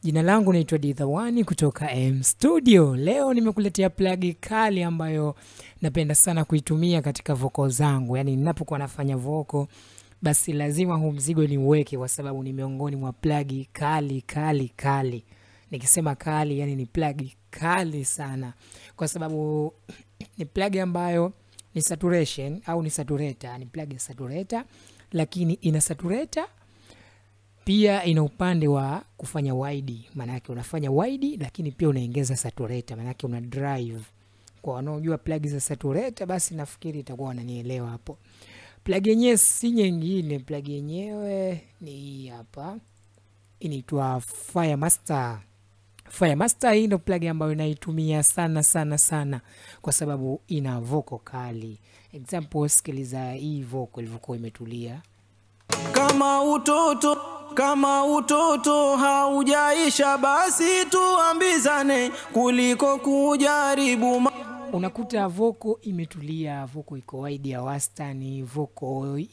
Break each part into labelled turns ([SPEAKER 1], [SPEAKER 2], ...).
[SPEAKER 1] Jina langu naitwa Didhawani kutoka M Studio. Leo nimekuletea plug kali ambayo napenda sana kuitumia katika vocal zangu. Yaani ninapokuwa nafanya vocal basi lazima huu mzigo niuweke kwa sababu ni miongoni mwa plug kali. Nikisema kali yani ni plug kali sana kwa sababu ni plug ambayo ni saturation au ni saturator, ni plug ya saturator lakini ina saturator pia ina upande wa kufanya wide, maana yake unafanya wide lakini pia unaongeza saturator, maana yake una drive. Kwa wanaojua plug za saturator basi nafikiri itakuwa wananielewa hapo. Plug yenyewe si nyingine, plug yenyewe ni hapa. Inaitwa Firemaster. Firemaster hii ndio plug ambayo naitumia sana kwa sababu ina vocal kali. Example, sikiliza hii vocal ilivyokuwa imetulia.
[SPEAKER 2] Kama utoto haujaisha basi tuambizane kuliko kujaribu.
[SPEAKER 1] Unakuta vocal imetulia, vocal iko wide ya wastani, vocal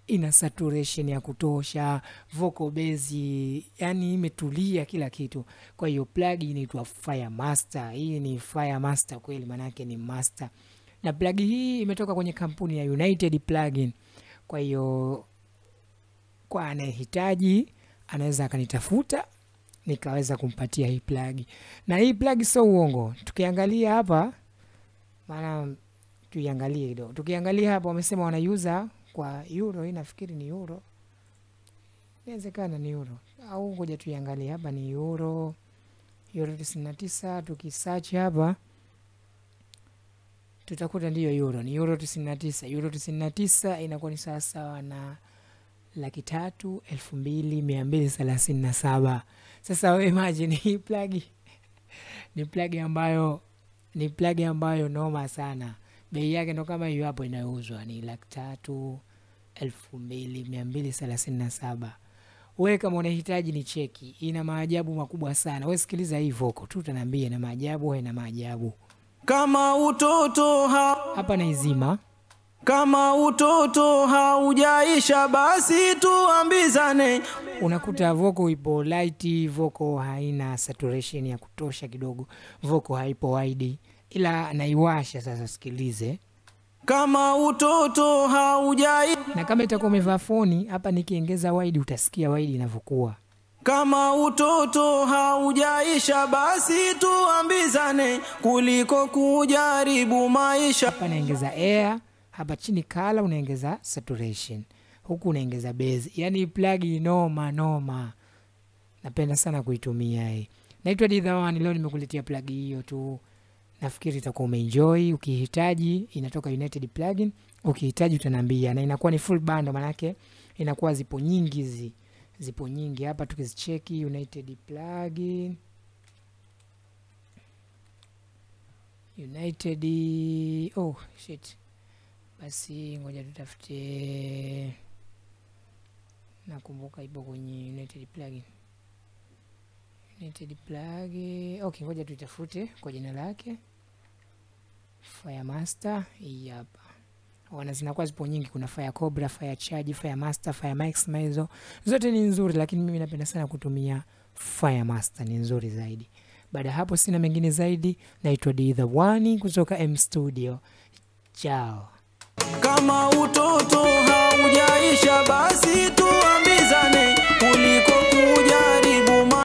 [SPEAKER 1] ina saturation ya kutosha, vocal base yani imetulia kila kitu. Kwa hiyo plug inaitwa Firemaster. Hii ni Firemaster kweli, maana yake ni master. Na plug hii imetoka kwenye kampuni ya United Plugin. Kwa hiyo kwa anayehitaji anaweza akanitafuta nikaweza kumpatia hii plug. Na hii plug sio uongo. Tukiangalia hapa, maana tuiangalie kidogo. Tukiangalia hapa wamesema wanauza kwa euro, hii nafikiri ni euro. Inawezekana ni euro. Au ngoja tuiangalie hapa ni euro 99. Tukisearch hapa tutakuta ndio euro, ni euro 99. Euro 99 inakuwa ni sawa na 3,237. Sasa wewe imagine hii plug ni plug ambayo noma sana. Bei yake ndo kama hiyo hapo inauzwa ni 3,237. Wewe kama unahitaji ni cheki, ina maajabu makubwa sana. Wewe sikiliza hii vocal tu utaniambia ina maajabu au ina maajabu.
[SPEAKER 2] Kama utoto
[SPEAKER 1] hapa na izima.
[SPEAKER 2] Kama utoto haujaisha basi tuambizane.
[SPEAKER 1] Unakuta vocal ipo light, vocal haina saturation ya kutosha kidogo, vocal haipo wide, ila naiwasha sasa sikilize.
[SPEAKER 2] Kama utoto haujaisha,
[SPEAKER 1] na kama itakuwa umevaa phone hapa nikiongeza wide utasikia wide inavyokuwa.
[SPEAKER 2] Kama utoto haujaisha basi tuambizane kuliko kujaribu maisha.
[SPEAKER 1] Hapa naongeza air, hapa chini kala unaongeza saturation, huku unaongeza base. Yani plug noma. Napenda sana kuitumia hii. Naitwa Didhawani, leo nimekuletea plug hiyo tu. Nafikiri itakuwa umeenjoy. Ukihitaji inatoka United Plugin. Ukihitaji utaniambia, na inakuwa ni full bundle, maana yake inakuwa zipo nyingi zipo nyingi hapa tukizicheki. United Plugin, United, oh shit, basi ngoja tutafute. Nakumbuka ipo kwenye United Plugin. Okay, ngoja tutafute kwa jina lake. Firemaster hii hapa. Zinakuwa zipo nyingi, kuna Fire Cobra, Fire Charge, Firemaster, Fire Maximizer. Zote ni nzuri lakini mimi napenda sana kutumia Firemaster, ni nzuri zaidi. Baada hapo sina mengine zaidi. Naitwa Didhawani kutoka M Studio. Ciao.
[SPEAKER 2] Kama utoto haujaisha basi tuambizane kuliko kuja